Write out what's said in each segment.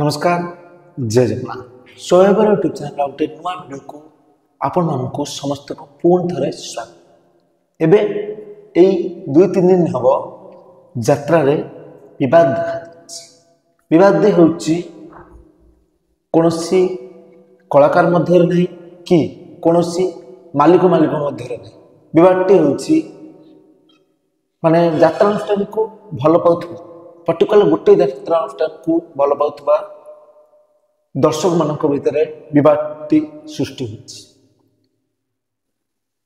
नमस्कार जय Jagannath शोएबर YouTube channel गोटे नुआ वीडियो को आपण मानक समस्त को पुणी थे स्वागत। एबे एई 2-3 दिन हम यात्रा रे विवाद विवाद होउची कोनोसी कलाकार मध्य नहीं कि कोनोसी मालिक मध्य नहीं। विवादटी होउची माने यात्रा अनुष्ठान को भल पाउथबा पर्टिकुलर गोटे यात्रा अनुष्ठान को भल पाउथबा दर्शक मानक भितर विवादटी सृष्टि होछि।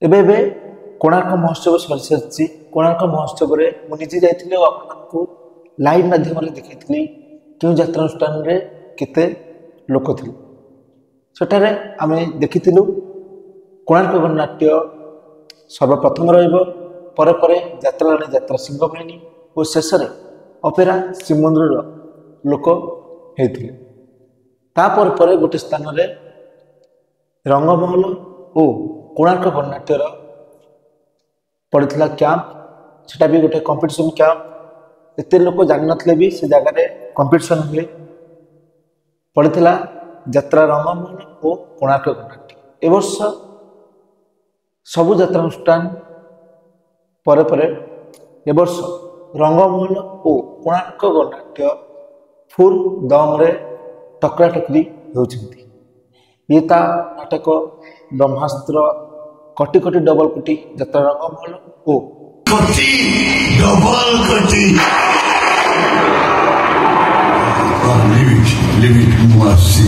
एबे कोणार्क महोत्सव सरी सारी कोणार्क महोत्सव रे मु निजे जाइथिले आपनको लाइव माध्यम रे देखैथिली कि यात्रा अनुष्ठान रे केते लोक थिले। सेठारे आमे देखिथिलु कोणार्क गणनाट्य सर्वप्रथम रहिबो परे परे यात्रा राणी यात्रा सिंह बाहिनी और शेष रे अपेरा श्रीमंदिर लोक होते तापर पर गोटे स्थान रे रंगमहल और कोणार्क गणनाट्यर पड़ता कैंप सेटा भी गोटे कंपटीशन कैंप एते लोक जान नथिले भी से जगह कंपटीशन हुए पड़ता यात्रा रंगमहल और कोणार्क गणनाट्य। ए वर्ष सबु यात्रा अनुष्ठान परे परे ए वर्ष रंगमहल और कोणार्क गणनाट्य फुल दम रे टकरा टकरी होउछंती। ये ता नाटक ब्रह्मास्त्र कोटि कोटि डबल कोटि यात्रा रंगमहल और कोटि डबल कोटि लिमिट मुआसी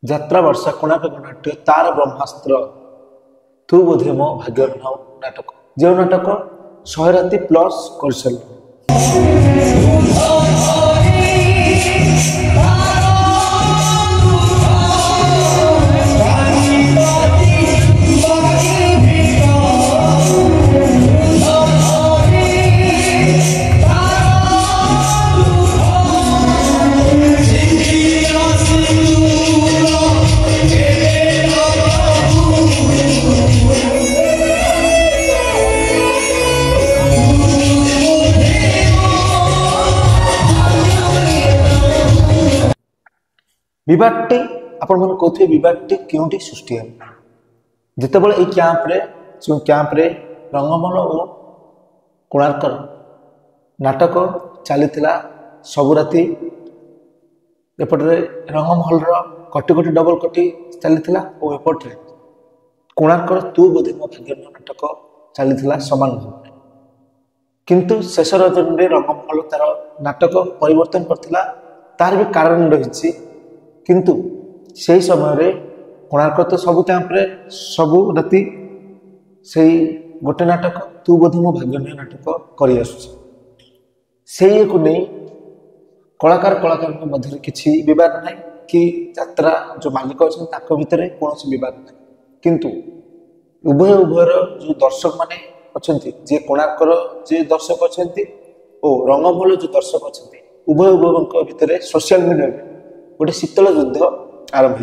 यात्रा वर्षा कोणार्क गणनाट्य तार ब्रह्मास्त्र तू बोधे मो भाग्य नाटक जो नाटक 100 राति प्लस कर विवादटी आपण मन कहथे विवादटी क्योंटी सृष्टि है जिते बळे ए कैंप रे रंगमहल और कोणार्क नाटक चलीथिला सब राति एपटे रंगमहल कोटि कोटि डबल कोटि चलीथिला और एपटे कोणार्क तू बोधे मो भाग्य नाटक चलीथिला समान भाव किंतु शेष रजन रे रंगमहल तार नाटक परिवर्तन करथिला तार भी कारण रहिछि किंतु से समय रे कोणार्क तो सबु कैंप रे सबु राति से गोटे नाटक तू बोधे मो भाग्य नाटक करी आसुछि से को नहीं कलाकार मध्य किसी विवाद नहीं कि यात्रा जो मालिक अच्छा भितर कौन विवाद नहीं किंतु उभयर जो दर्शक माने अच्छा जे कोणार्कर जे दर्शक अच्छा और रंगमहल जो दर्शक अच्छा उभय भितर सोशल मीडिया गोटे शीतल युद्ध आरंभ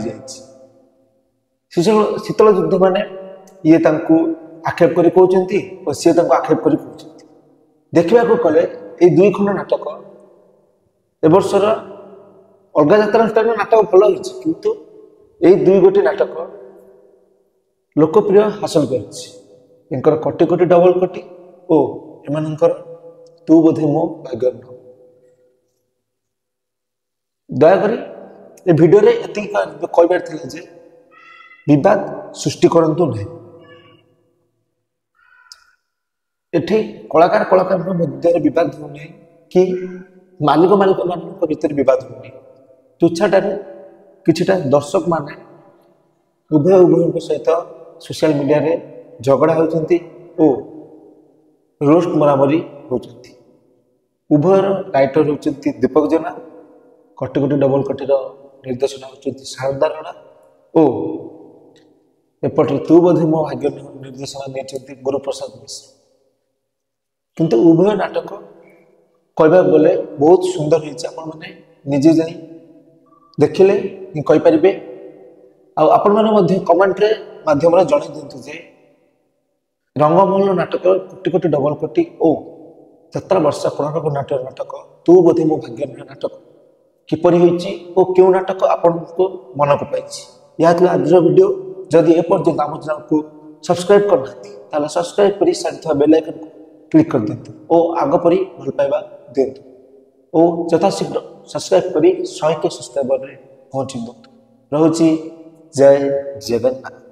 हो शीतल युद्ध माने ये तांको आक्षेप करी कहउचंती और सी आक्षेप करी कहउचंती देखा कले ये 2 खंड नाटक ए वर्षर अलग यात्रा अनुष्ठान नाटक भल होइछि किंतु यही 2 गोटी नाटक लोकप्रिय हासिल कर इनकर कोटि कोटि डबल कोटि ओ एमानकर तू बोधे मो भाग्य नूह। दयाकोरी ए भिडियो रे एति कहबार थिला जे विवाद सृष्टि करंतु नहीं। एठी कलाकार कलाकार मध्य विवाद होने कि मालिक मालिक मान भीतर विवाद होने तुच्छाटार किछिटा दर्शक माने उभय उभय सहित सोशल मीडिया रे झगड़ा होती ओ रोस्ट मरामरी होती। उभयर राइटर होती दीपक जेना, कोटि कोटि डबल कोटि निर्देशना होती शारदा राणा ओ एपटे तू बोधे मो भाग्य निर्देशना नहीं गुरुप्रसाद मिश्र। किंतु उभय नाटक कहवा गले बहुत सुंदर होने निजे जाई देखिले कहींपारे। आपण मैंने कमेंट रे माध्यम जन दिंतु जे रंगमहल नाटक कोटि कोटि डबल कोटि ओ यात्रा वर्षा कोणार्क नाटक तू बोधे मो भाग्य नाटक किपरि होइछि ओ क्यों नाटक आपण को मन को पाइछि। यह आज वीडियो जदि एपर्यंत आम चैनल को सब्सक्राइब करना सब्सक्राइब कर सारी बेल आइकन को क्लिक कर दिंतु और आग परी भल पाइबा दिंतु और यथाशीघ्र सब्सक्राइब कर 100 के सब्सक्राइबर पहुंची दिंतु। रहुछि जय जगन्नाथ।